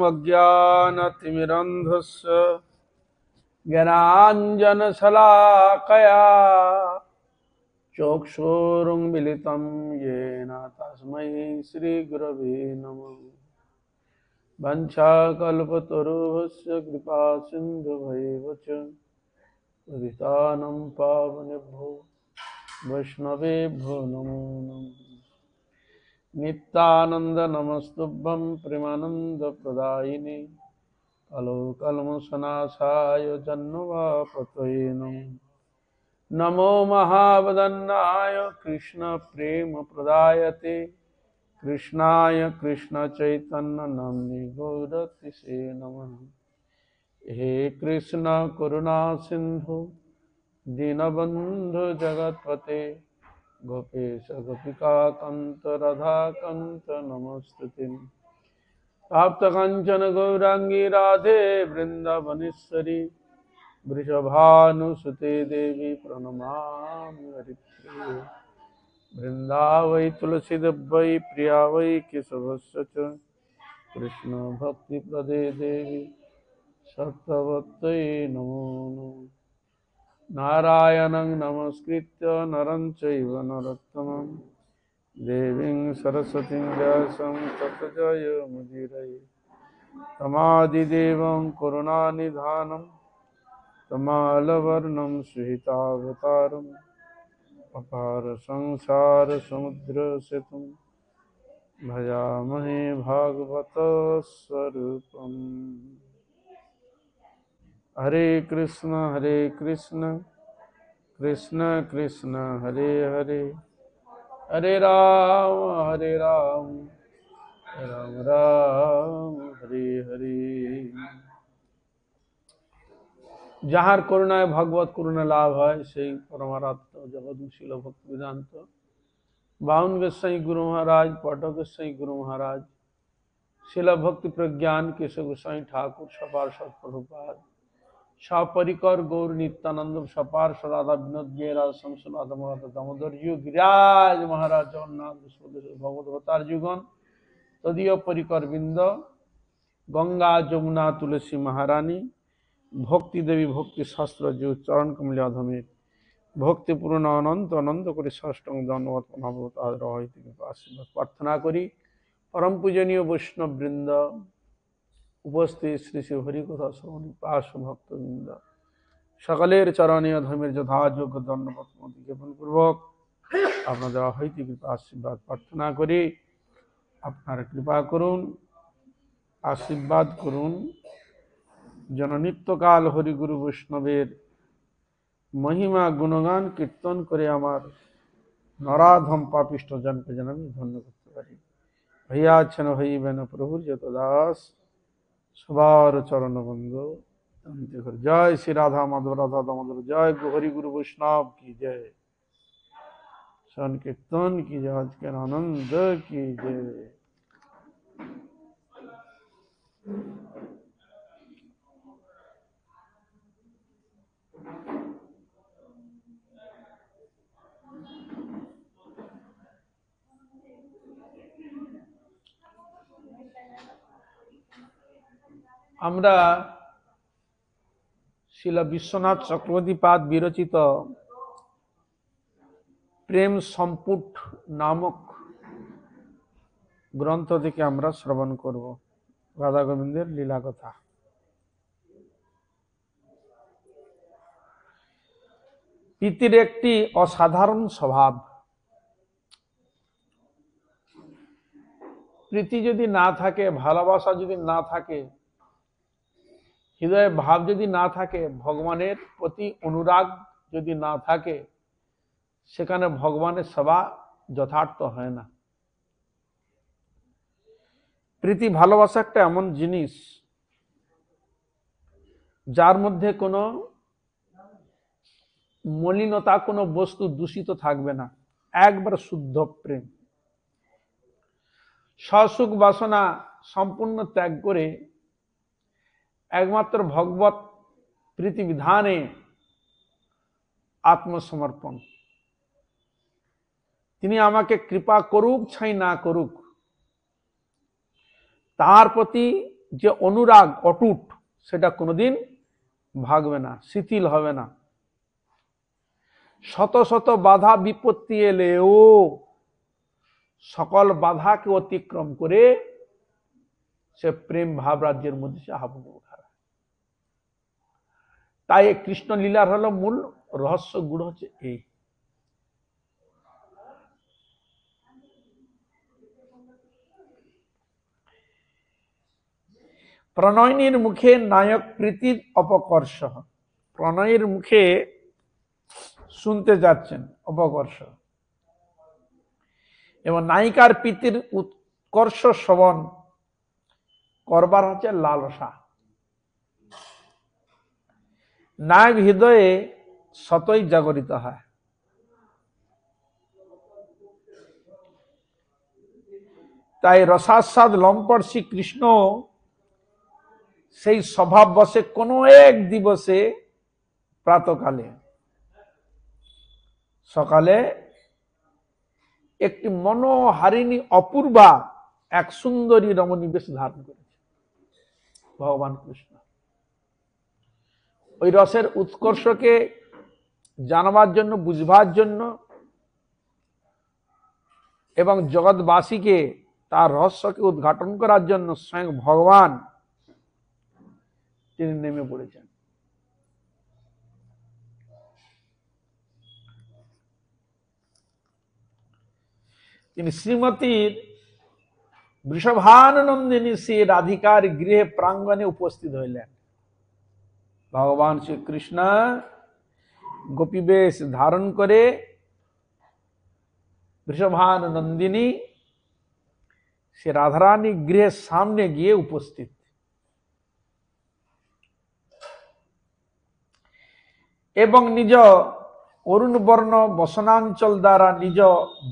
अज्ञानतिमिरन्धस्य ज्ञानाञ्जनशलाकया चक्षुरुन्मीलितं येन तस्मै श्रीगुरवे नमः। वंशाकल्पतरुभ्यश्च कृपासिन्धुभ्यैव च पतितानं पावनेभ्यो वैष्णवेभ्यो नमो नमः। नित्यानंद नमस्तुभ्यं प्रेमानंदप्रदायिने कलौकल्मषनाशाय जन्मवापतये नमः। नमो महावदन्नाय कृष्ण प्रेम प्रदायते कृष्णाय कृष्ण चैतन्य नाम्ने गौरतिसे नमः। हे कृष्ण करुणा सिंधु दीनबंधु जगत्पते गोपेश गोपिका कांत राधा कांत नमस्तुते। प्राप्त कंचन गौरांगी राधे वृंदावनेश्वरी वृषभानुसुते देवी प्रणमामि हरिप्रिये। वृंदावै तुलसी वै प्रिया वै केशवस्य च कृष्ण भक्ति प्रदे देवी सत्यवत्यै नमो नमः। नारायणं नमस्कृत्य नरं चैव नरोत्तमं देवीं सरस्वतीं व्यासं ततो जयमुदीरये। तमादिदेवं करुणानिधानं तमालवर्णं सुहितावतारम् अपार संसारसमुद्रसेतुं भजामहे भागवतस्वरूपम्। हरे कृष्ण कृष्ण कृष्ण हरे हरे हरे राम राम राम हरे हरे। যাহার করুণায় ভগবত করুণা লাভ হয় সেই পরমারাত্ম জগৎশীল ভক্তি বেদান্ত বাউন গোস্বাই গুরু মহারাজ পটক গোস্বাই গুরু মহারাজ শিল ভক্তি প্রজ্ঞান কেশব গোস্বাই ঠাকুর সপার্ষদ প্রভুপাদ সপরিকর গৌর নিত্যানন্দ সপার্ষদ রাধা বিনোদ রাধা শমসুল রাধা দামোদর যুগ গিরাজ মহারাজ জগন্নাথ ভগবতার যুগন তদীয় পরিকর বৃন্দ গঙ্গা যমুনা তুলসী মহারানী ভক্তি দেবী ভক্তি শাস্ত্র যে চরণ কমলাধমের ভক্তিপূর্ণ অনন্ত অনন্ত করে ষষ্ঠম দণ্ডবত আশীর্বাদ প্রার্থনা করি। পরম পূজনীয় বৈষ্ণব বৃন্দ উপস্থিত শ্রী শ্রী হরিকথা শ্রবণ পাশ ভক্তবৃন্দ সকলের চরণীয় ধর্মের যথাযোগ্য দণ্ডবত জ্ঞাপন পূর্বক আপনাদের হইতে কৃপা আশীর্বাদ প্রার্থনা করি। আপনারা কৃপা করুন, আশীর্বাদ করুন যেন নিত্যকাল হরিগুরু বৈষ্ণবের মহিমা গুণগান কীর্তন করে আমার নরাধম পাপিষ্ঠ জনকে যেন আমি ধন্য করতে পারি। হইয়াছেন হইবেন প্রভুর যত দাস সবার চরণ বন্ধ। জয় শ্রী রাধা মাধব রাধা দামোদর জয় হরিগুরু বৈষ্ণব কি জয়, সংকীর্তন কি জয়, আজকের আনন্দ কি জয়। আমরা শিল বিশ্বনাথ চক্রবর্তী পাদ বিরচিত প্রেম সম্পুট নামক গ্রন্থ থেকে আমরা শ্রবণ করব রাধা গোবিন্দের লীলা কথা। প্রীতির একটি অসাধারণ স্বভাব। প্রীতি যদি না থাকে, ভালোবাসা যদি না থাকে, হৃদয়ে ভাব যদি না থাকে, ভগবানের প্রতি অনুরাগ যদি না থাকে, সেখানে ভগবানের সেবা যথার্থ হয় না। প্রীতি ভালোবাসা একটা এমন জিনিস যার মধ্যে কোনো মলিনতা, কোনো বস্তু দূষিত থাকবে না, একবার শুদ্ধ প্রেম। সসুখ বাসনা সম্পূর্ণ ত্যাগ করে একমাত্র ভগবত প্রীতি বিধানে আত্মসমর্পণ। তিনি আমাকে কৃপা করুক ছাই না করুক, তার প্রতি যে অনুরাগ অটুট, সেটা কোনোদিন ভাগবে না, শিথিল হবে না। শত শত বাধা বিপত্তি এলেও সকল বাধাকে অতিক্রম করে সে প্রেম ভাব রাজ্যের মধ্যে সে আবদ্ধ হয়। তাই কৃষ্ণ লীলার হলো মূল রহস্য গুণ হচ্ছে এই। প্রণয়নীর মুখে নায়ক প্রীতির অপকর্ষ। প্রণয়ের মুখে শুনতে যাচ্ছেন অপকর্ষ, এবং নায়িকার প্রীতির উৎকর্ষ শ্রবণ করবার হচ্ছে লালসা। নায়ক হৃদয়ে সতই জাগরিত হয়। তাই রসাস্বাদ লম্পট শ্রীকৃষ্ণ সেই স্বভাব বসে কোনো এক দিবসে প্রাতকালে সকালে একটি মনোহারিণী অপূর্বা এক সুন্দরী রমণী বেশ ধারণ করেছে ভগবান কৃষ্ণ। ওই রসের উৎকর্ষকে জানবার জন্য, বুঝবার জন্য এবং জগৎবাসীকে তার রহস্যকে উদ্ঘাটন করার জন্য স্বয়ং ভগবান তিনি নেমে পড়েছেন। তিনি শ্রীমতীর বৃষভানন্দিনী শ্রী রাধিকার গৃহে প্রাঙ্গণে উপস্থিত হইলেন। ভগবান শ্রীকৃষ্ণ গোপীবেশ ধারণ করে বৃষভানন্দিনী সে রাধারানী গৃহের সামনে গিয়ে উপস্থিত, এবং নিজ অরুণ বর্ণ বসনাঞ্চল দ্বারা নিজ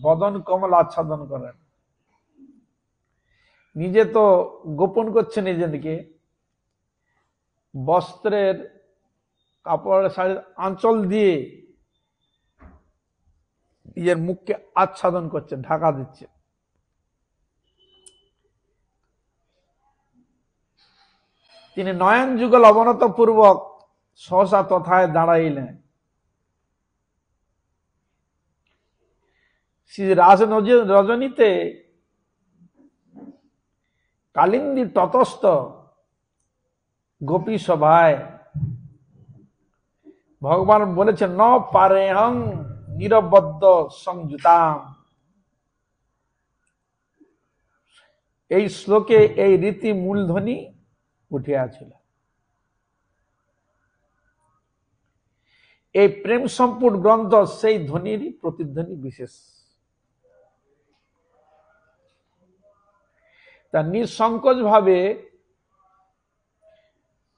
বদন কমল আচ্ছাদন করেন। নিজে তো গোপন করছে নিজেকে, বস্ত্রের কাপড়ের শাড়ির আঁচল দিয়ে নিজের মুখকে আচ্ছাদন করছে, ঢাকা দিচ্ছে। তিনি নয়ন যুগল অবনত পূর্বক সহসা তথায় দাঁড়াইলেন। শ্রী রাজ রজনীতে কালিন্দী ততস্থ গোপী সভায় ভগবান বলেছেন, ন পারেহং নিরবদ্ধ সংযুতাম। এই শ্লোকে এই রীতি মূলধ্বনি উঠিয়াছিল। এই প্রেম সম্পূর্ণ গ্রন্থ সেই ধ্বনিরই প্রতিধ্বনি বিশেষ। তা নিঃসংকোচ ভাবে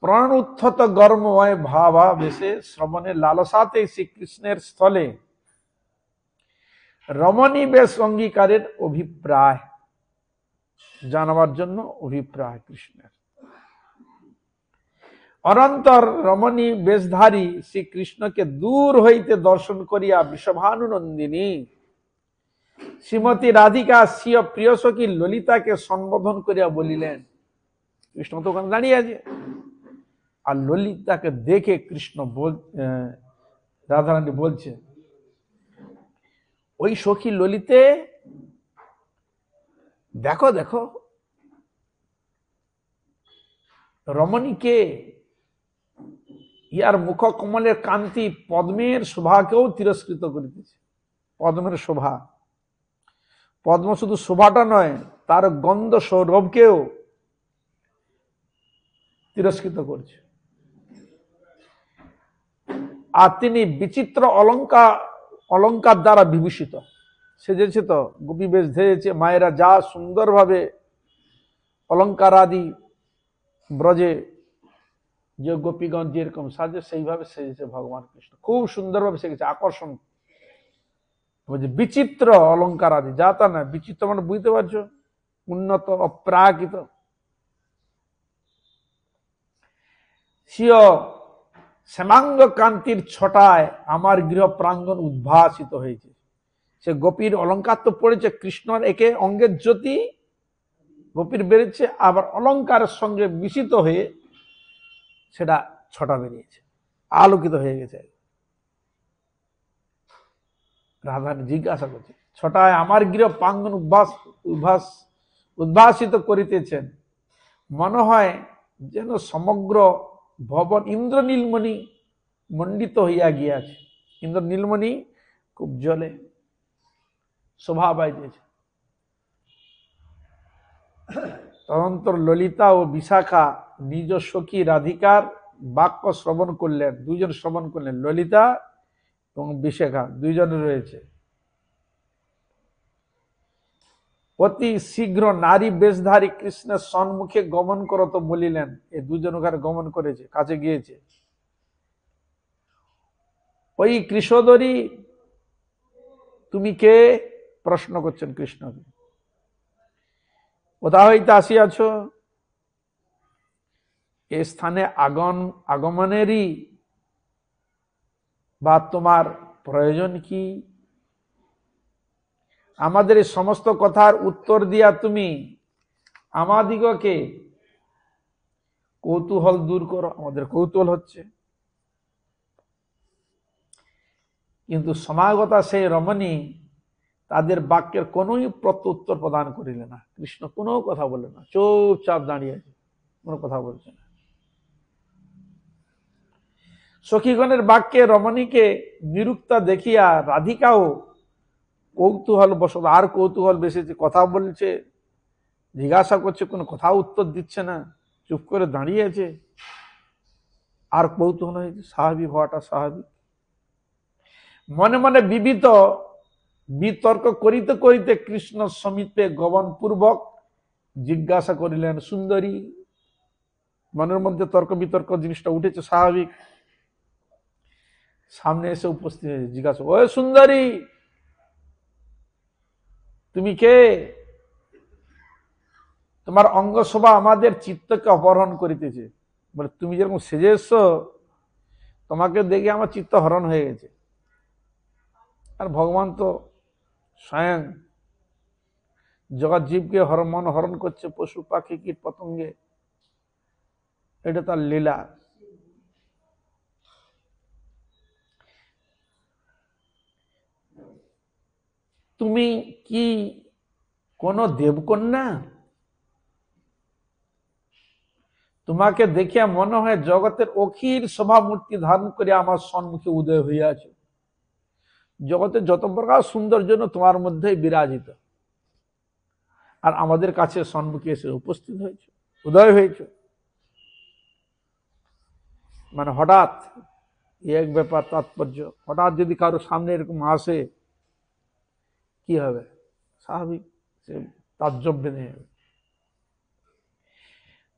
প্রাণ উত্থত গর্মময় ভাবাবেশে শ্রবণের লালসাতে শ্রীকৃষ্ণের স্থলে রমণী বেশ অঙ্গীকারের অভিপ্রায় জানাবার জন্য অভিপ্রায় কৃষ্ণের। অনন্তর রমণী বেশধারী শ্রীকৃষ্ণকে দূর হইতে দর্শন করিয়া বৃষভানুনন্দিনী শ্রীমতী রাধিকা স্বীয় প্রিয় সখী ললিতাকে সম্বোধন করিয়া বলিলেন। কৃষ্ণ তো ওখানে দাঁড়িয়ে আছে, আর ললিতাকে দেখে কৃষ্ণ রাধারানী বলছে, ওই সখী ললিতে, দেখো দেখো রমণীকে, ইয়ার মুখ কমলের কান্তি পদ্মের শোভাকেও তিরস্কৃত করিতেছে। পদ্মের শোভা, পদ্ম শুধু শোভাটা নয়, তার গন্ধ সৌরভকেও তিরস্কৃত করছে। আর তিনি বিচিত্র অলঙ্কার দ্বারা বিভূষিত, সেজেছে তো, গোপী বেশ ধরেছে। মায়েরা যা সুন্দরভাবে অলঙ্কার আদি ব্রজে যে গোপীগণ যেরকম সাজে সেইভাবে সেজেছে ভগবান কৃষ্ণ, খুব সুন্দরভাবে সেজেছে, আকর্ষণ। বিচিত্র অলঙ্কার আদি, যা তা না, বিচিত্র মানে বুঝতে পারছো, উন্নত, অপ্রাকৃত। স্বীয় শ্যামাঙ্গ কান্তির ছটায় আমার গৃহ প্রাঙ্গণ উদ্ভাসিত হয়েছে। সে গোপীর অলঙ্কার তো পড়েছে, কৃষ্ণর একে অঙ্গের জ্যোতি গোপীর বেরিয়েছে, আবার অলঙ্কারের সঙ্গে মিশ্রিত হয়ে সেটা ছটা বেরিয়েছে, আলোকিত হয়ে গেছে। রাধারানী জিজ্ঞাসা করছে, ছটায় আমার গৃহ প্রাঙ্গণ উদ্ভাসিত করিতেছেন, মনে হয় যেন সমগ্র ভবন ইন্দ্রনীলমণি মণ্ডিত হইয়া গিয়াছে। ইন্দ্রনীলমণি খুব জ্বলে, শোভা পাইতেছে। তদন্তর ললিতা ও বিশাখা নিজ সখী রাধিকার বাক্য শ্রবণ করলেন, দুইজন শ্রবণ করলেন, ললিতা এবং বিশাখা দুইজন রয়েছে। অতি শীঘ্র নারী বেশধারী কৃষ্ণের সম্মুখে গমন করত বলিলেন। এই দুজন ওখানে গমন করেছে, কাছে গিয়েছে। ওই কৃষ্ণদরী তুমি কে? প্রশ্ন করছেন কৃষ্ণকে। কোথা হইতে আসিয়াছ? এ স্থানে আগমনেরই বা তোমার প্রয়োজন কি? আমাদের এই সমস্ত কথার উত্তর দিয়া তুমি আমাদিগকে কৌতূহল দূর করো। আমাদের কৌতূহল হচ্ছে, কিন্তু সমাগতা সেই রমণী তাদের বাক্যের কোনোই প্রত্যুত্তর প্রদান করিলে না। কৃষ্ণ কোনো কথা বলে না, চুপচাপ দাঁড়িয়ে আছে, কোনো কথা বলছে না। সখীগণের বাক্যে রমণীকে নিরুক্তা দেখিয়া রাধিকাও কৌতূহল বসত, আর কৌতূহল বেশিছে, কথা বলছে, জিজ্ঞাসা করছে, কোনো কথা উত্তর দিচ্ছে না, চুপ করে দাঁড়িয়ে আছে। আর কৌতূহল হয়েছে, স্বাভাবিক হওয়াটা স্বাভাবিক। মনে মনে বিতর্ক করিতে করিতে কৃষ্ণ সমীপে গমন পূর্বক জিজ্ঞাসা করিলেন, সুন্দরী। মনের মধ্যে তর্ক বিতর্ক জিনিসটা উঠেছে, স্বাভাবিক। সামনে এসে উপস্থিত হয়েছে, জিজ্ঞাসা, ও সুন্দরী তুমি কে? তোমার অঙ্গ শোভা আমাদের চিত্তকে অপহরণ করিতেছে। বলে, তুমি যেরকম সেজে এসছো, তোমাকে দেখে আমার চিত্ত হরণ হয়ে গেছে। আর ভগবান তো স্বয়ং জগৎ জীবকে মন হরণ করছে, পশু পাখি কীট পতঙ্গে, এটা তার লীলা। তুমি কি কোন দেবকন্যা? তোমাকে দেখিয়া মনে হয় জগতের অখিল শোভা মূর্তি ধারণ করে আমার সম্মুখে উদয় হইয়াছে। জগতের যত প্রকার সৌন্দর্য তোমার মধ্যেই বিরাজিত, আর আমাদের কাছে সম্মুখে এসে উপস্থিত হয়েছে, উদয় হয়েছে। মানে হঠাৎ, এক ব্যাপার তাৎপর্য। হঠাৎ যদি কারো সামনে এরকম আসে, কি হবে? স্বাভাবিক, সে তাজ্জব বেঁধে যাবে।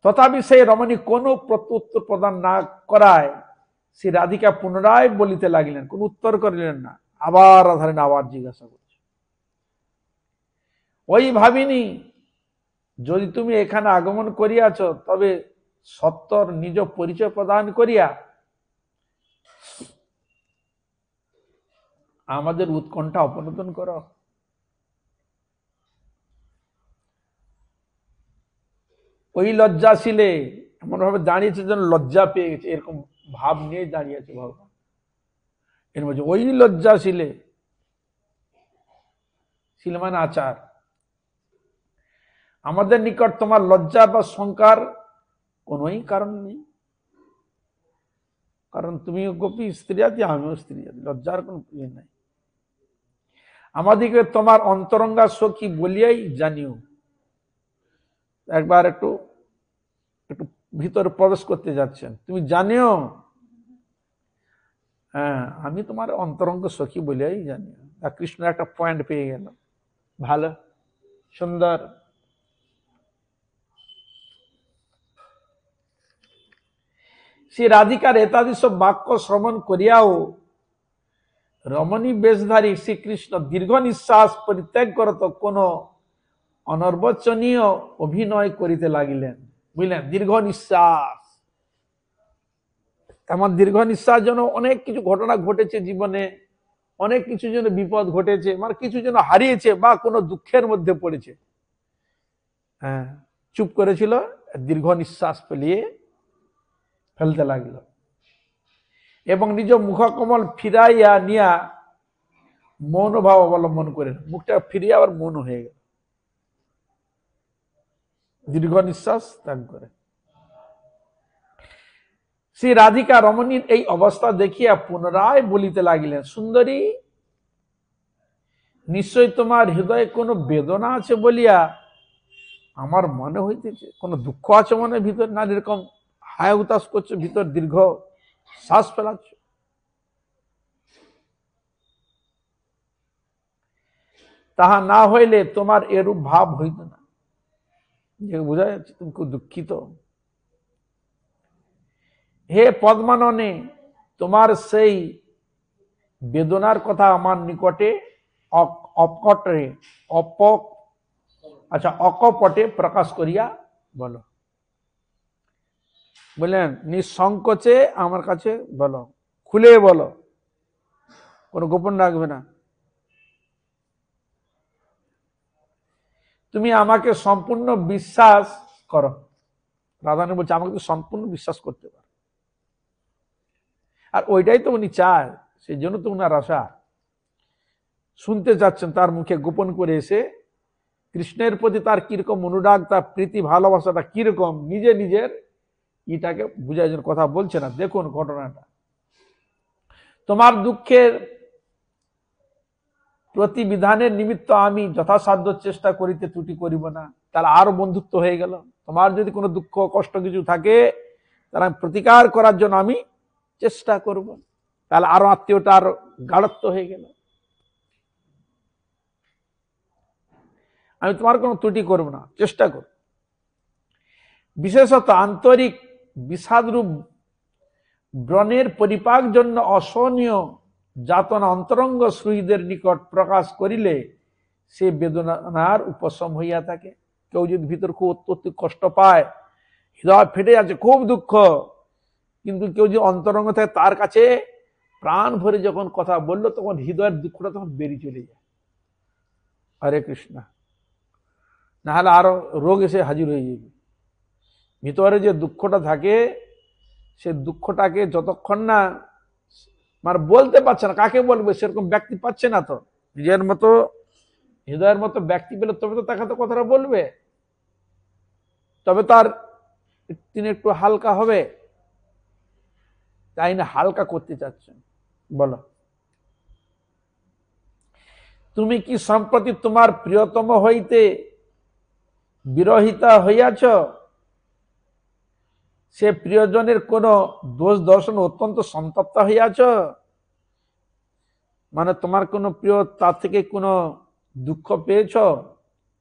তথাপি সেই রমণী কোনো প্রত্যুত্তর প্রদান না করায় শ্রী রাধিকা পুনরায় বলিতে লাগিলেন, কোন উত্তর করিলেন না। আবার রাধারানী আবার জিজ্ঞাসা করছে, ওই ভাবিনি, যদি তুমি এখানে আগমন করিয়াছ, তবে সত্তর নিজ পরিচয় প্রদান করিয়া আমাদের উৎকণ্ঠা অপনোদন করো। ওই লজ্জাশীলে এমন ভাবে দাঁড়িয়েছে যেন লজ্জা পেয়ে গেছে, এরকম ভাব নিয়ে দাঁড়িয়েছে ভগবান। এর মধ্যে ওই লজ্জাশীলে, শীল মানে আচার, আমাদের নিকট তোমার লজ্জা বা শঙ্কার কোনোই কারণ নেই, কারণ তুমি গোপী স্ত্রী জাতি, আমিও স্ত্রী জাতি, লজ্জার কোন ইয়ে নাই। আমাদিকে তোমার অন্তরঙ্গা সখী বলিয়াই জানিও। একবার একটু ভিতরে প্রবেশ করতে যাচ্ছেন, তুমি জানিও, হ্যাঁ আমি তোমার অন্তরঙ্গ সখী বলিয়াই জানিও। আর কৃষ্ণ একটা পয়েন্ট পেয়ে গেল, ভালো সুন্দর। সে রাধিকার এতাদৃশ বাক্য শ্রবণ করিয়াও রমণী বেশধারী শ্রীকৃষ্ণ দীর্ঘ নিঃশ্বাস পরিত্যাগ করত কোন অনর্বচনীয় অভিনয় করিতে লাগিলেন। বুঝলেন, দীর্ঘ নিঃশ্বাস। এমন দীর্ঘ নিঃশ্বাস যেন অনেক কিছু ঘটনা ঘটেছে জীবনে, অনেক কিছু যেন বিপদ ঘটেছে, মানে কিছু যেন হারিয়েছে বা কোনো দুঃখের মধ্যে পড়েছে, চুপ করেছিল, দীর্ঘ নিঃশ্বাস ফেলতে লাগলো এবং নিজ মুখকমল ফিরাইয়া নিয়া মৌন ভাব অবলম্বন করে, মুখটা ফিরিয়ে আবার মৌন হয়ে গেল, দীর্ঘ নিঃশ্বাস ত্যাগ করে। শ্রী রাধিকা রমণীর এই অবস্থা দেখিয়া পুনরায় বলিতে লাগিলেন, সুন্দরী, নিশ্চয় তোমার হৃদয়ে কোনো বেদনা আছে বলিয়া আমার মনে হইতেছে, কোনো দুঃখ আছে মনে ভিতর, না এরকম হায় উতাস করছে, ভিতর দীর্ঘ শ্বাস ফেলাচ্ছ। তাহা না হইলে তোমার এরূপ ভাব হইত না। বোঝা যাচ্ছে তুমি খুব দুঃখিত। হে পদ্মাননে, তোমার সেই বেদনার কথা আমার নিকটে অকপটে প্রকাশ করিয়া বলো। বললেন, নিঃসংকোচে আমার কাছে বলো, খুলে বলো, কোনো গোপন রাখবে না। তুমি আমাকে সম্পূর্ণ বিশ্বাস করো। রাধারানী বলছে, আমাকে তো সম্পূর্ণ বিশ্বাস করতে পারো। আর ওইটাই তো উনি চায়, সেই জন্য তো উনার আশা। শুনতে চাচ্ছেন তার মুখে গোপন করে এসে কৃষ্ণের প্রতি তার কিরকম অনুরাগ, তার প্রীতি ভালোবাসাটা কিরকম, নিজের এটাকে বুঝার জন্য কথা বলছে না। দেখুন ঘটনাটা, তোমার দুঃখের প্রতিবিধানের নিমিত্ত আমি যথাসাধ্য চেষ্টা করিতে ত্রুটি করিব না। তাহলে আরো বন্ধুত্ব হয়ে গেল। তোমার যদি কোনো দুঃখ কষ্ট কিছু থাকে, তাহলে প্রতিকার করার জন্য আমি চেষ্টা করব, তাহলে আরো আত্মীয়তা আরো গাঢ়ত্ব হয়ে গেল। আমি তোমার কোনো ত্রুটি করব না, চেষ্টা করব। বিশেষত আন্তরিক বিষাদরূপ ব্রণের পরিপাক জন্য অসহনীয় যাতনা অন্তরঙ্গ সুহৃদের নিকট প্রকাশ করিলে সে বেদনার উপশম হইয়া থাকে। কেউ যদি ভিতর খুব অত্যধিক কষ্ট পায়, হৃদয় ফেটে যাচ্ছে, খুব দুঃখ, কিন্তু কেউ যদি অন্তরঙ্গ থাকে, তার কাছে প্রাণ ভরে যখন কথা বললো, তখন হৃদয়ের দুঃখটা তখন বেরিয়ে চলে যায়। হরে কৃষ্ণ। না হলে আরো রোগ এসে হাজির হয়ে যাবে। ভিতরে যে দুঃখটা থাকে, সে দুঃখটাকে যতক্ষণ না মানে বলতে পারছে না, কাকে বলবে সেরকম ব্যক্তি পাচ্ছে না, তো নিজের মতো হৃদয়ের মতো ব্যক্তি পেলে তবে তো তাকে তো কথাটা বলবে, তবে তার তিনি একটু হালকা হবে। তাই না হালকা করতে চাচ্ছেন, বলো। তুমি কি সম্প্রতি তোমার প্রিয়তম হইতে বিরহিতা হইয়াছ? সে প্রিয়জনের কোন দোষ দর্শন অত্যন্ত সন্তপ্ত হইয়াছ? মানে তোমার কোনো প্রিয়, তার থেকে কোনো দুঃখ পেয়েছ,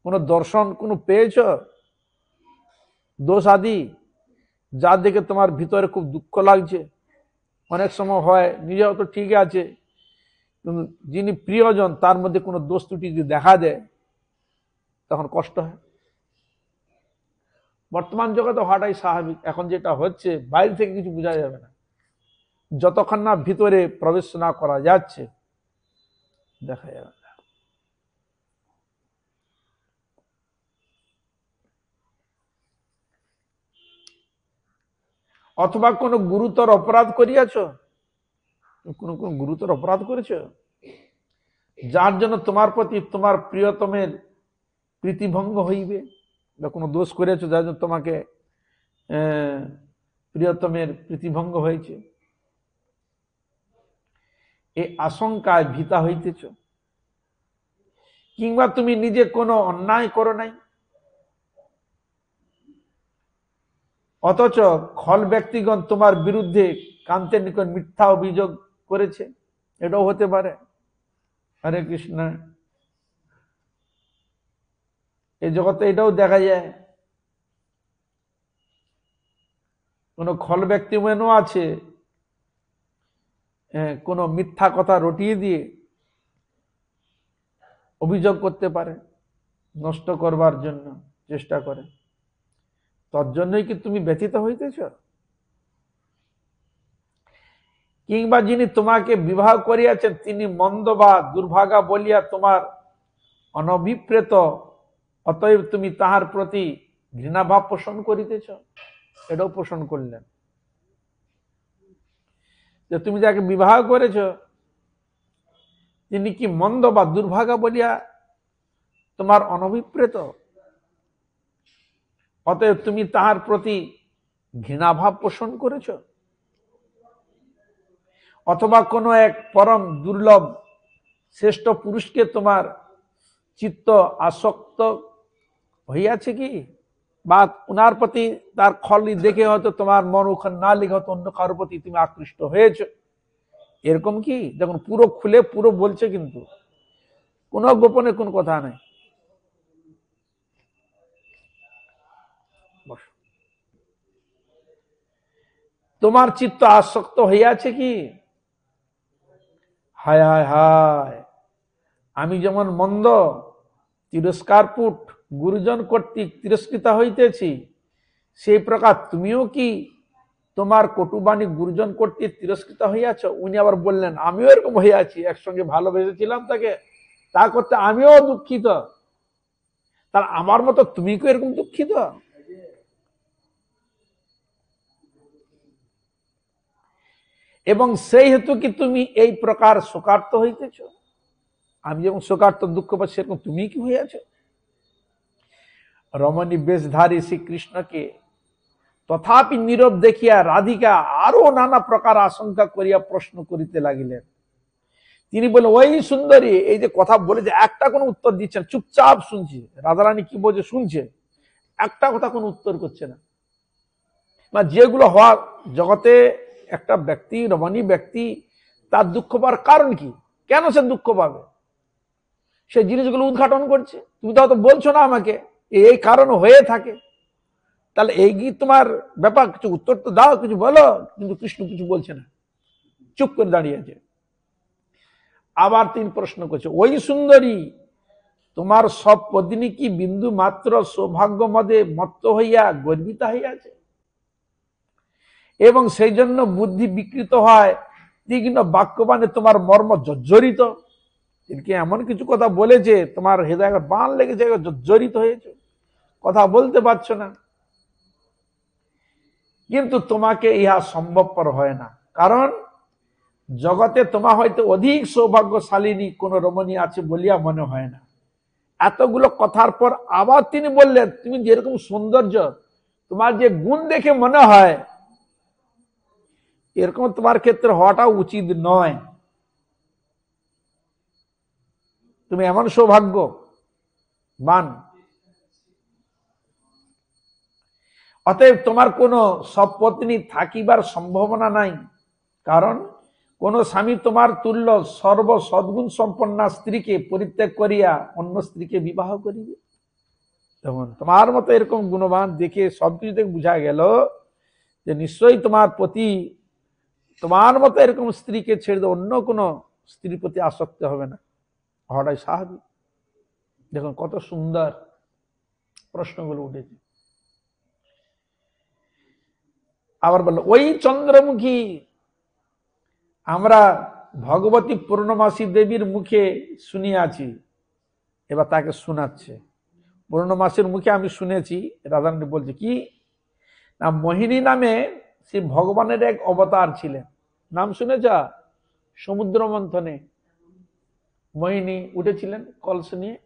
কোনো দর্শন কোনো পেয়েছ, দোষ আদি, যা দেখে তোমার ভিতরে খুব দুঃখ লাগছে। অনেক সময় হয় নিজে তো ঠিক আছে, কিন্তু যিনি প্রিয়জন তার মধ্যে কোনো দোষ ত্রুটি যদি দেখা দেয়, তখন কষ্ট হয়। বর্তমান জগতে হওয়াটাই স্বাভাবিক। এখন যেটা হচ্ছে বাইরে থেকে কিছু বোঝা যাবে না, যতক্ষণ না ভিতরে প্রবেশ না করা যাচ্ছে দেখা যাবে না। অথবা কোনো গুরুতর অপরাধ করিয়াছ, কোন গুরুতর অপরাধ করেছ, যার জন্য তোমার প্রতি তোমার প্রিয়তমের প্রীতিভঙ্গ হইবে, বা কোনো দোষ করেছ যার জন্য তোমাকে প্রিয়তমের প্রীতিভঙ্গ হয়েছে, এই আশঙ্কায় ভীতা হইতেছ। কিংবা তুমি নিজে কোনো অন্যায় করো নাই, অথচ খল ব্যক্তিগণ তোমার বিরুদ্ধে কান্তের নিকট মিথ্যা অভিযোগ করেছে, এটাও হতে পারে। হরে কৃষ্ণ। এই জগতে এটাও দেখা যায়, কোন খল ব্যক্তি মেনও আছে, কোন মিথ্যা কথা রটিয়ে দিয়ে অভিযোগ করতে পারে, নষ্ট করবার জন্য চেষ্টা করে। তোর জন্যই কি তুমি ব্যথিত হইতেছ? কিংবা যিনি তোমাকে বিবাহ করিয়াছেন তিনি মন্দ বা দুর্ভাগা বলিয়া তোমার অনভিপ্রেত অতএব তুমি তাহার প্রতি ঘৃণাভাব পোষণ করিতেছ। এটাও পোষণ করলেন যে তুমি যাকে বিবাহ করেছ তিনি কি মন্দ বা দুর্ভাগা বলিয়া তোমার অনভিপ্রেত, অতএব তুমি তাহার প্রতি ঘৃণাভাব পোষণ করেছ। অথবা কোনো এক পরম দুর্লভ শ্রেষ্ঠ পুরুষকে তোমার চিত্ত আসক্ত হইয়াছে কি, বা উনার প্রতি তার খলি দেখে হয়তো তোমার মন ওখানে না লেগে হয়তো অন্য কারোর প্রতি তুমি আকৃষ্ট হয়েছ, এরকম কি? দেখুন পুরো খুলে পুরো বলছে, কিন্তু কোনো গোপনে কোন কথা নেই। তোমার চিত্ত আসক্ত হইয়াছে কি? হায় হায় হায়, আমি যেমন মন্দ তিরস্কারপুট গুরুজন কর্তৃক তিরস্কৃত হইতেছি, সেই প্রকার তুমিও কি তোমার কটুবাণী গুরুজন কর্তৃক তিরস্কৃত হইয়াছ। উনি আবার বললেন আমিও এরকম হইয়াছি, একসঙ্গে ভালোবেসেছিলাম তাকে, তা করতে আমিও দুঃখিত, তার আমার মতো তুমি কি এরকম দুঃখিত? এবং সেই হেতু কি তুমি এই প্রকার শোকার্ত হইতেছ? আমি যেমন শোকার্ত দুঃখ পাচ্ছি সেরকম তুমি কি হইয়াছ? রমণী বেশধারী শ্রীকৃষ্ণকে তথাপি নীরব দেখিয়া রাধিকা আরো নানা প্রকার আশঙ্কা করিয়া প্রশ্ন করিতে লাগিলেন। তিনি বললেন ওই সুন্দরী এই যে কথা বলে যে একটা কোনো উত্তর দিচ্ছেন, চুপচাপ শুনছে। রাধারানী কি বলছে শুনছে, একটা কথা কোনো উত্তর করছে না। বা যেগুলো হওয়ার জগতে একটা ব্যক্তি, রমণী ব্যক্তি, তার দুঃখ পাওয়ার কারণ কি, কেন সে দুঃখ পাবে, সে জিনিসগুলো উদ্ঘাটন করছে। তুমি তো হয়তো বলছো না আমাকে এই কারণ হয়ে থাকে, তাহলে এই কি তোমার ব্যাপার, কিছু উত্তর তো দাও, কিছু বলো। কিন্তু কৃষ্ণ কিছু বলছে না, চুপ করে দাঁড়িয়ে আছে। আবার তিনি প্রশ্ন করছে ওই সুন্দরী তোমার সব পত্নী কি বিন্দু মাত্র সৌভাগ্য মদে মত্ত হইয়া গর্বিতা হইয়াছে, এবং সেই জন্য বুদ্ধি বিকৃত হয়, তীক্ষ্ণ বাক্যবাণে তোমার মর্ম জর্জরিত। তিনি এমন কিছু কথা বলেছে তোমার হৃদয় বান লেগেছে, জর্জরিত হয়েছে, কথা বলতে পারছো না। কিন্তু তোমাকে ইহা সম্ভবপর হয় না, কারণ জগতে তোমার হয়তো অধিক সৌভাগ্যশালিনী কোন রমণী আছে বলিয়া মনে হয় না। এতগুলো কথার পর আবার তিনি বললেন তুমি যেরকম সৌন্দর্য, তোমার যে গুণ দেখে মনে হয় এরকম তোমার ক্ষেত্রে হওয়াটা উচিত নয়। তুমি এমন সৌভাগ্যবান, অতএব তোমার কোনো সপত্নী থাকিবার সম্ভাবনা নাই, কারণ কোন স্বামী তোমার তুল্য সর্ব সদ্গুণ সম্পন্না স্ত্রীকে পরিত্যাগ করিয়া অন্য স্ত্রীকে বিবাহ করিবে। তখন তোমার মতো এরকম গুণবান দেখে সবকিছু থেকে বোঝা গেল যে নিশ্চয়ই তোমার প্রতি, তোমার মতো এরকম স্ত্রীকে ছেড়ে দিয়ে অন্য কোনো স্ত্রীর প্রতি আসক্ত হবে না, হওয়াটাই স্বাভাবিক। দেখুন কত সুন্দর প্রশ্নগুলো উঠেছে। আবার বলল ওই চন্দ্রমুখী আমরা ভগবতী পূর্ণমাসী দেবীর মুখে শুনিয়াছি, এবার তাকে শোনাচ্ছে। পূর্ণমাসীর মুখে আমি শুনেছি, রাধারানী বলছে কি না, মোহিনী নামে সে ভগবানের এক অবতার ছিলেন। নাম শুনেছ? সমুদ্র মন্থনে মোহিনী উঠেছিলেন কলস নিয়ে,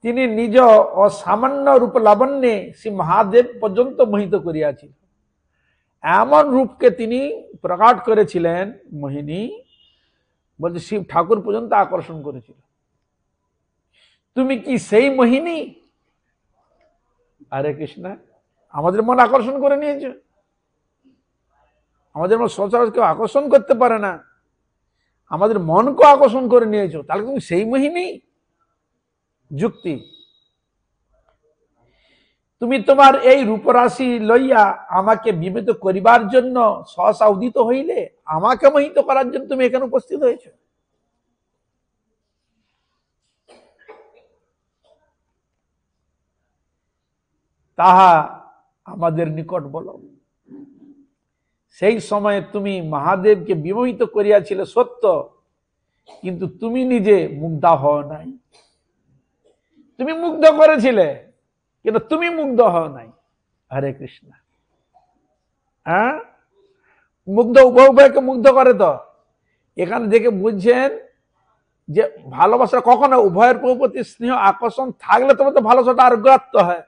তিনি নিজ অসামান্য রূপ লাবণ্যে শ্রী মহাদেব পর্যন্ত মোহিত করিয়াছিলেন। এমন রূপকে তিনি প্রকাশ করেছিলেন, মোহিনী বলছে শিব ঠাকুর পর্যন্ত আকর্ষণ করেছিল। তুমি কি সেই মোহিনী? আরে কৃষ্ণ, আমাদের মন আকর্ষণ করে নিয়েছ, আমাদের মন সচরাচর কেউ আকর্ষণ করতে পারে না, আমাদের মনকে আকর্ষণ করে নিয়েছ, তাহলে তুমি সেই মোহিনী? যুক্তি, তুমি তোমার এই রূপরাশি লইয়া আমাকে বিমিত করিবার জন্য সহসা উদিত হইলে, আমাকে মোহিত করার জন্য তুমি এখানে উপস্থিত হয়েছ। তাহা আমাদের নিকট বলো। সেই সময়ে তুমি মহাদেবকে বিমোহিত করিয়াছিলে সত্য, কিন্তু তুমি নিজে মুগ্ধা হও নাই। তুমি মুগ্ধ করেছিলে, কিন্তু তুমি মুগ্ধ হও নাই। হরে কৃষ্ণ। হ্যাঁ, মুগ্ধ উভয়কে মুগ্ধ করে। তো এখানে দেখে বুঝছেন যে ভালোবাসা কখনো উভয়ের প্রতি স্নেহ আকর্ষণ থাকলে তোমার তো ভালোবাসাটা আর গ্রাত্য হয়,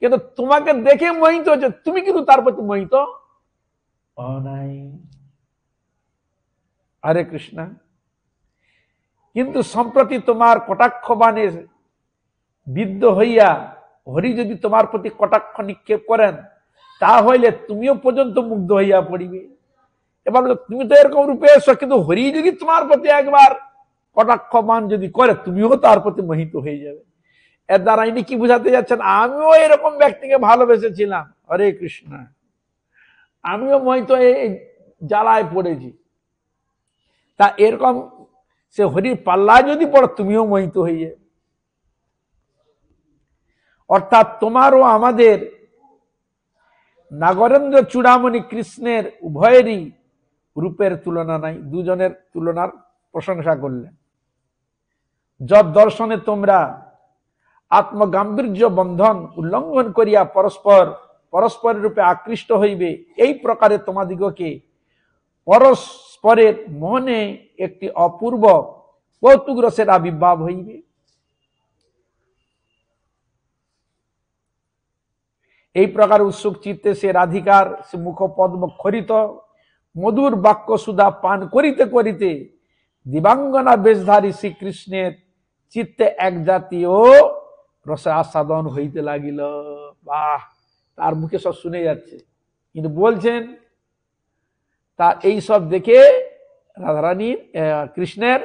কিন্তু তোমাকে দেখে মোহিত হচ্ছে, তুমি কিন্তু তার প্রতি মোহিত নাই। হরে কৃষ্ণ। কিন্তু সম্প্রতি তোমার কটাক্ষ বাণে বিদ্ধ হইয়া হরি যদি তোমার প্রতি কটাক্ষ নিক্ষেপ করেন, তা হইলে তুমিও পর্যন্ত মুগ্ধ হইয়া পড়িবে। এবার তুমি তো এরকম রূপে এসো, কিন্তু হরি যদি তোমার প্রতি একবার কটাক্ষ বাণ যদি করে, তুমিও তার প্রতি মোহিত হয়ে যাবে। এর দ্বারা ইনি কি বুঝাতে যাচ্ছেন? আমিও এরকম ব্যক্তিকে ভালোবেসেছিলাম, হরে কৃষ্ণ, আমিও মোহিত এই জ্বালায় পড়েছি। তা এরকম সে হরির পাল্লায় যদি পড়ো, তুমিও মোহিত হয়ে যাবে। অর্থাৎ তোমারও আমাদের নাগরেন্দ্র চূড়ামণি কৃষ্ণের উভয়েরই রূপের তুলনা নাই। দুজনের তুলনার প্রশংসা করলেন। যৎ দর্শনে তোমরা আত্মগাম্ভীর্য বন্ধন উল্লঙ্ঘন করিয়া পরস্পরের রূপে আকৃষ্ট হইবে, এই প্রকারে তোমাদিগকে পরস্পরের মনে একটি অপূর্ব কৌতুক রসের আবির্ভাব হইবে। এই প্রকার উৎসুক চিত্তে সে রাধিকার সে মুখ পদ্ম খরিত মধুর বাক্য সুধা পান করিতে করিতে দিবাঙ্গনা বেশধারী শ্রীকৃষ্ণের চিত্তে এক জাতীয় রসে আস্বাদন হইতে লাগিল। বাহ, তার মুখে সব শুনে যাচ্ছে, কিন্তু বলছেন তার এই সব দেখে রাধারানীর কৃষ্ণের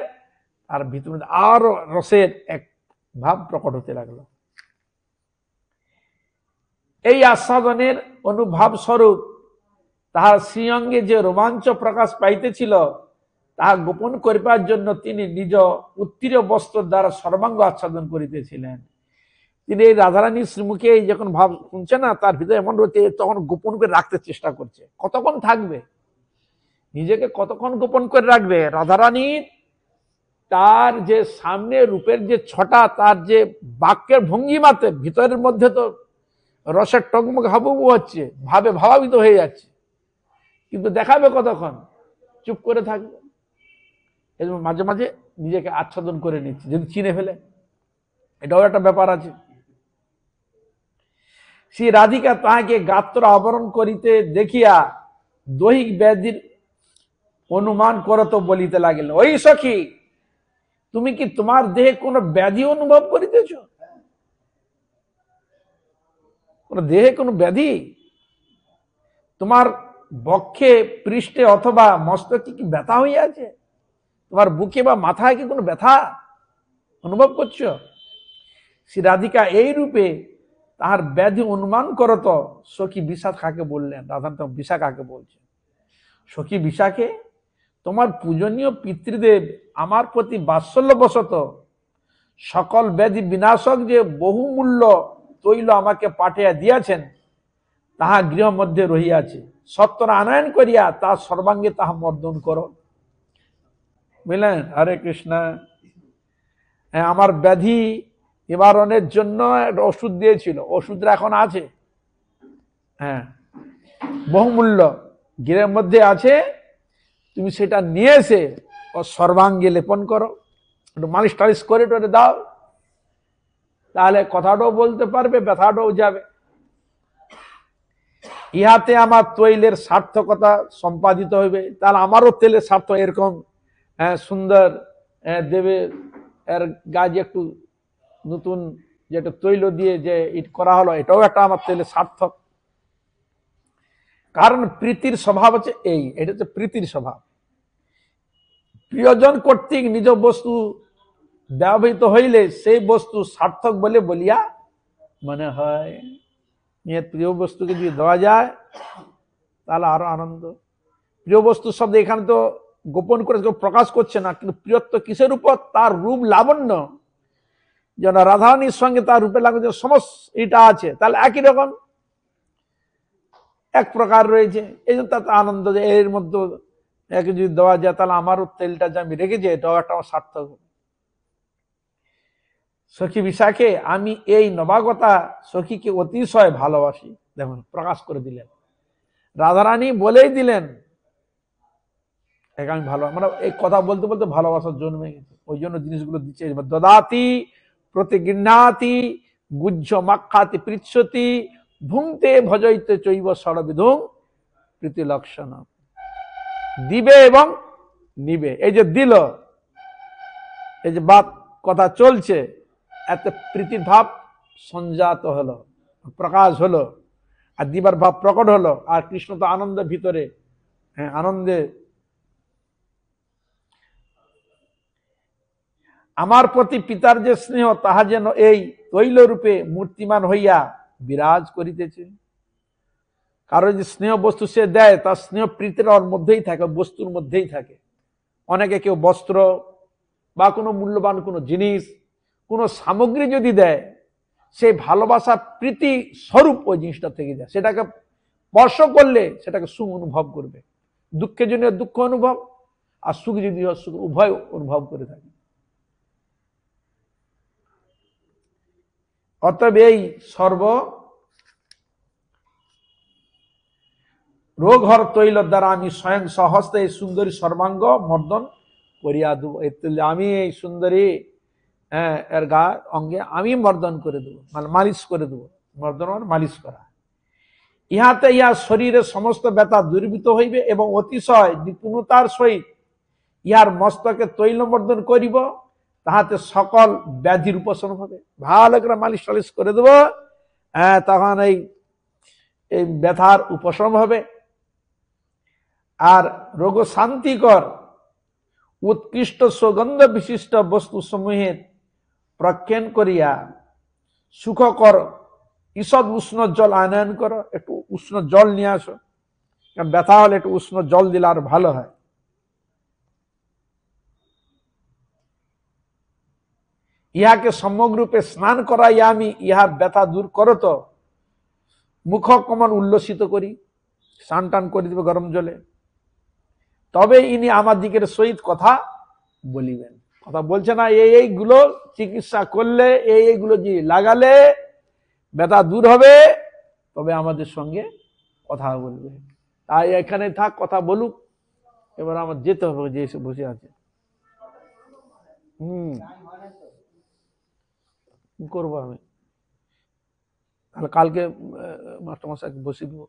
তার ভিতরে আরো রসের এক ভাব প্রকট হতে লাগলো। এই আস্বাদনের অনুভব স্বরূপ তাহার শ্রীঅঙ্গে যে রোমাঞ্চ প্রকাশ পাইতেছিল, তাহা গোপন করিবার জন্য তিনি নিজ উত্তীর্ণ বস্ত্র দ্বারা সর্বাঙ্গ আচ্ছাদন করিতেছিলেন। তিনি এই রাধারানীর শ্রীমুখে যখন ভাব শুনছে না, তার ভিতরে এমন রয়েছে, তখন গোপন করে রাখতে চেষ্টা করছে। কতক্ষণ থাকবে, নিজেকে কতক্ষণ গোপন করে রাখবে? রাধারানীর তার যে সামনে রূপের যে ছটা, তার যে বাক্যের ভঙ্গিমাতে ভিতরের মধ্যে তো রসের টকমক হাবুবু হচ্ছে, ভাবে ভাবাবিত হয়ে যাচ্ছে, কিন্তু দেখাবে কতক্ষণ? চুপ করে থাকবে। এবং মাঝে মাঝে নিজেকে আচ্ছাদন করে নিচ্ছে, যদি চিনে ফেলে, এটাও একটা ব্যাপার আছে। শ্রী রাধিকা তাহাকে গাত্র আবরণ করিতে দেখিয়া দৈহিক ব্যাধির অনুমান করত বলিতে লাগিল, ওই সখী, তুমি কি তোমার দেহে কোনো ব্যাধি অনুভব করিতেছ? কোন দেহে কোনো ব্যাধি? তোমার বক্ষে, পৃষ্ঠে অথবা মস্তকে কি ব্যথা হইয়াছে? তোমার বুকে বা মাথায় কি কোনো ব্যথা অনুভব করছো? শ্রী রাধিকা এই রূপে তাহার ব্যাধি অনুমান করত সখী বিষা কাকে বললেন। রাধান বিষা কাকে বলছে? সখী বিষাকে, তোমার পূজনীয় পিতৃদেব আমার প্রতি বাৎসল্যবশত সকল ব্যাধি বিনাশক যে বহুমূল্য তৈল আমাকে পাঠিয়ে দিয়াছেন, তাহা গৃহ মধ্যে রহিয়াছে, সত্তর আনয়ন করিয়া তার সর্বাঙ্গে তাহা মর্দন করো। বুঝলেন? হরে কৃষ্ণ। আমার ব্যাধি নিবারণের জন্য একটা ওষুধ দিয়েছিল, ওষুধটা এখন আছে, হ্যাঁ, বহুমূল্য গৃহের মধ্যে আছে, তুমি সেটা নিয়ে এসে ও সর্বাঙ্গে লেপন করো, একটু মালিশ টালিশ করে টোরে দাও, তাহলে কথাটাও বলতে পারবে, ব্যথাটাও যাবে। ইহাতে আমার তৈলের সার্থকতা সম্পাদিত হইবে। তাহলে আমারও তেলের সার্থ, এরকম সুন্দর দেবে, এর গাছ একটু নতুন যেটা তৈল দিয়ে যে ইট করা হলো, এটাও একটা আমার তেলের সার্থক। কারণ প্রীতির স্বভাব হচ্ছে এটা হচ্ছে প্রীতির স্বভাব। প্রিয়জন কর্তৃক নিজ বস্তু ব্যবহৃত হইলে সেই বস্তু সার্থক বলে বলিয়া মনে হয়। প্রিয় বস্তুকে যদি দেওয়া যায় তাহলে আরো আনন্দ। প্রিয় বস্তু শব্দ এখানে তো গোপন করে প্রকাশ করছে না, কিন্তু প্রিয়ত্ব কিসের উপর? তার রূপ লাবণ্য, যেন রাধারানীর সঙ্গে তার রূপের লাবণ্য সমস্ত এটা আছে, তাহলে একই রকম এক প্রকার রয়েছে। এই জন্য তার আনন্দ, যে এর মধ্যে একে যদি দেওয়া যায় তাহলে আমারও তেলটা যে আমি রেখেছি এটাও একটা আমার সার্থক। সখী বিশাখে আমি এই নবাগতা সখীকে অতিশয় ভালোবাসি। দেখুন প্রকাশ করে দিলেন, রাধারানী বলেই দিলেন একে আমি ভালো, মানে এই কথা বলতে বলতে ভালোবাসার জন্মে গেছে, ওই জন্য জিনিসগুলো দিচ্ছে। দদাতি প্রতিগৃহ্ণাতি গুজ্জ মাক্ষাতি পৃচ্ছতি ভুংতে ভজইতে চৈব ষড়বিধুং প্রীতি লক্ষণ। দিবে এবং নিবে, এই যে দিল, এই যে বাত কথা চলছে, এত প্রীতির ভাব সঞ্জাত হলো, প্রকাশ হলো, আর দিবার ভাব প্রকট হলো। আর কৃষ্ণ তো আনন্দের ভিতরে, হ্যাঁ আনন্দে। আমার প্রতি পিতার যে স্নেহ, তাহা যেন এই তৈল রূপে মূর্তিমান হইয়া বিরাজ করিতেছে। কারো যে স্নেহ বস্তু সে দেয়, তার স্নেহ প্রীতির ওর মধ্যেই থাকে, বস্তুর মধ্যেই থাকে। অনেকে কেউ বস্ত্র বা কোনো মূল্যবান কোনো জিনিস, কোনো সামগ্রী যদি দেয়, সেই ভালোবাসা প্রীতি স্বরূপ ওই জিনিসটা থেকে যায়। সেটাকে স্পর্শ করলে সেটাকে সুখ অনুভব করবে, দুঃখের জন্য দুঃখ অনুভব, আর সুখ যদি হয় সুখ, উভয় অনুভব করে থাকে। অতএব এই সর্ব রোগহর তৈল দ্বারা আমি স্বয়ং সহস্তে এই সুন্দরী সর্বাঙ্গ মর্দন করিয়া দেবো। আমি এই সুন্দরী এর গা অঙ্গে আমি মর্দন করে দেবো, মানে মালিশ করে দেবো। মর্দন মানে মালিশ করা। ইহাতে ইহা শরীরের সমস্ত ব্যথা দূরীভূত হইবে এবং অতিশয় নিপুণতার সহিত ইহার মস্তকে তৈল মর্দন করিব, তাহাতে সকল ব্যাধির উপশম হবে। ভালো করে মালিশ টালিশ করে দেবো, তখন এই ব্যথার উপশম হবে। আর রোগ শান্তিকর উৎকৃষ্ট সুগন্ধ বিশিষ্ট বস্তু সমূহের প্রক্ষেন করিয়া সুখকর ঈষৎ উষ্ণ জল আনয়ন করো। একটু উষ্ণ জল নিয়ে আসো, কারণ ব্যথা হলে একটু উষ্ণ জল দিলে আর ভালো হয়। ইহাকে সমগ্ররূপে স্নান করাইয়া আমি ইহার ব্যথা দূর করো, তো মুখ কমন উল্লসিত করি, স্নান টান করে দিবে গরম জলে, তবে ইনি আমার দিকের সহিত কথা বলিবেন। কথা বলছে না, এইগুলো চিকিৎসা করলে, এইগুলো যে লাগালে ব্যথা দূর হবে, তবে আমাদের সঙ্গে কথা বলবে। তাই এখানে থাক, কথা বলুক। এবার আমার যেতে হবে, যে এসে বসে আছে। কি করবো আমি, তাহলে কালকে মাস্টারমশাইকে বসে দেবো।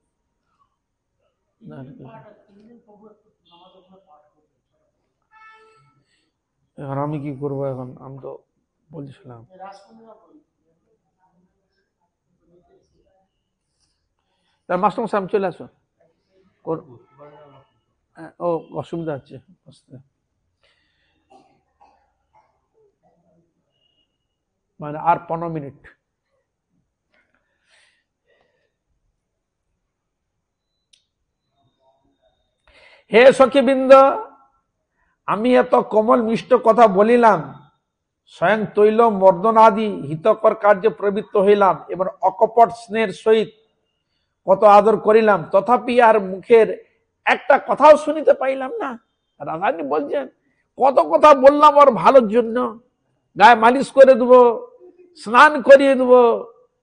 এখন আমি কি করবো, এখন আমি তো বলছিলাম মাস্টারমশাই আমি চলে আসো। ও অসুবিধা হচ্ছে আসতে, মানে আর 15 মিনিট। হে সখীবৃন্দ, আমি এত কোমল মিষ্ট কথা বলিলাম, স্বয়ং তৈল মর্দন আদি হিতকর কার্যে প্রবৃত্ত হইলাম এবং অকপট স্নেহের সহিত কত আদর করিলাম, তথাপি আর মুখের একটা কথাও শুনিতে পাইলাম না। রাধারানী বলছেন, কত কথা বললাম ওর ভালোর জন্য, গায়ে মালিশ করে দেবো, স্নান করিয়ে দেবো,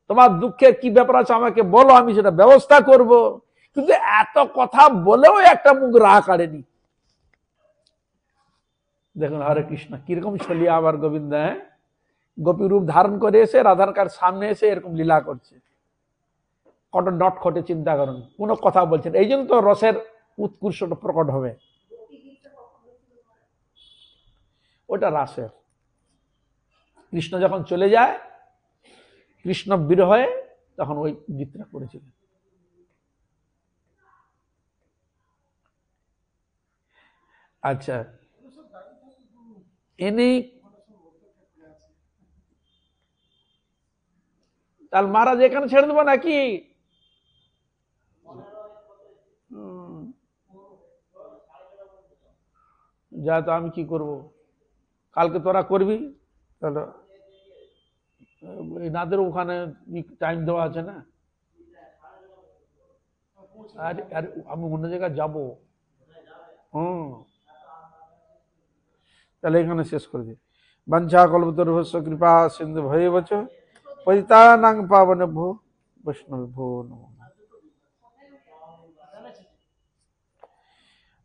তোমার দুঃখের কি ব্যাপার আছে আমাকে বলো, আমি সেটা ব্যবস্থা করব, কিন্তু এত কথা বলেও একটা মুখ রাগ কাড়েনি। দেখুন হরে কৃষ্ণ কিরকম ছলিয়া আবার গোবিন্দ, গোপী রূপ ধারণ করে এসে রাধার সামনে এসে এরকম লীলা করছে। কত নট খটে চিন্তা করুন, কোনো কথা বলছেন। এই জন্য তো রসের উৎকর্ষটা প্রকট হবে। ওটা রাসের। কৃষ্ণ যখন চলে যায়, কৃষ্ণ বিরহে, তখন ওই গীতটা করেছিলেন। আচ্ছা, এনে তাহলে মহারাজ এখানে ছেড়ে দেবো নাকি? যা, তো আমি কি করব, কালকে তোরা করবি, তাহলে নাদের ওখানে টাইম দেওয়া আছে না। আর আমি অন্য জায়গায় যাবো। তাহলে এখানে শেষ করে দিই। वंशाकल्पतरुभ्यश्च कृपा सिन्धुभ्येव च पतितानां पावनेभ्यो वैष्णवेभ्यो नमः।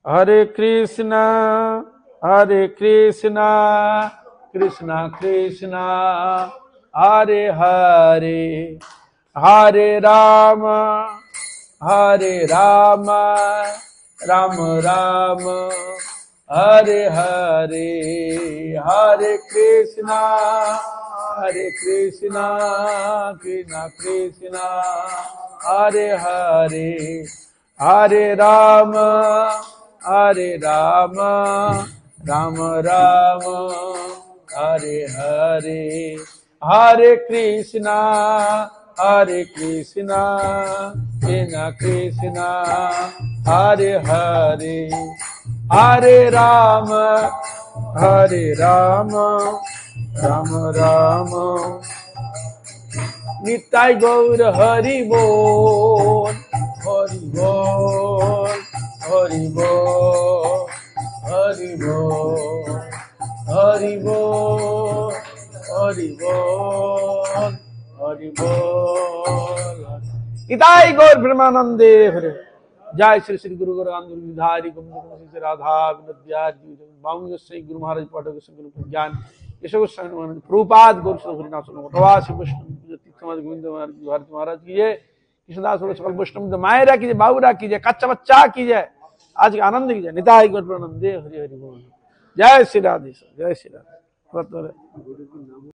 हरे कृष्णा कृष्णा कृष्णा हरे हरे, हरे राम राम राम हरे हरे, हरे कृष्णा कृष्णा कृष्णा हरे हरे, हरे राम राम राम हरे हरे, हरे कृष्णा कृष्णा कृष्णा हरे हरे, हरे राम राम राम निताय गौर हरि बोल, हरि बोल, हरि बोल, हरि बोल, हरि बोल, हरि बोल, हरि बोल। निताय गौर ब्रह्मानंदे हरे। जय श्री श्री गुरु गोरखनाथ गिरिधारी गोविंद श्री राधा विद्यार्थी बाउंग श्री गुरु महाराज पाठक श्री गुरु ज्ञान यशो गोस्वामी प्रभुपाद गौर हरिनाथ प्रवासी वैष्णव समाज गोविंद भारत महाराज की जय, कृष्णदास सकल वैष्णव मायरा की जय, बाबूरा की जय, कच्चा बच्चा की जय, आज के आनंद की जय। निताय गौर प्रणंदे हरि हरि बोल। जय श्री राधे, जय श्री राधे।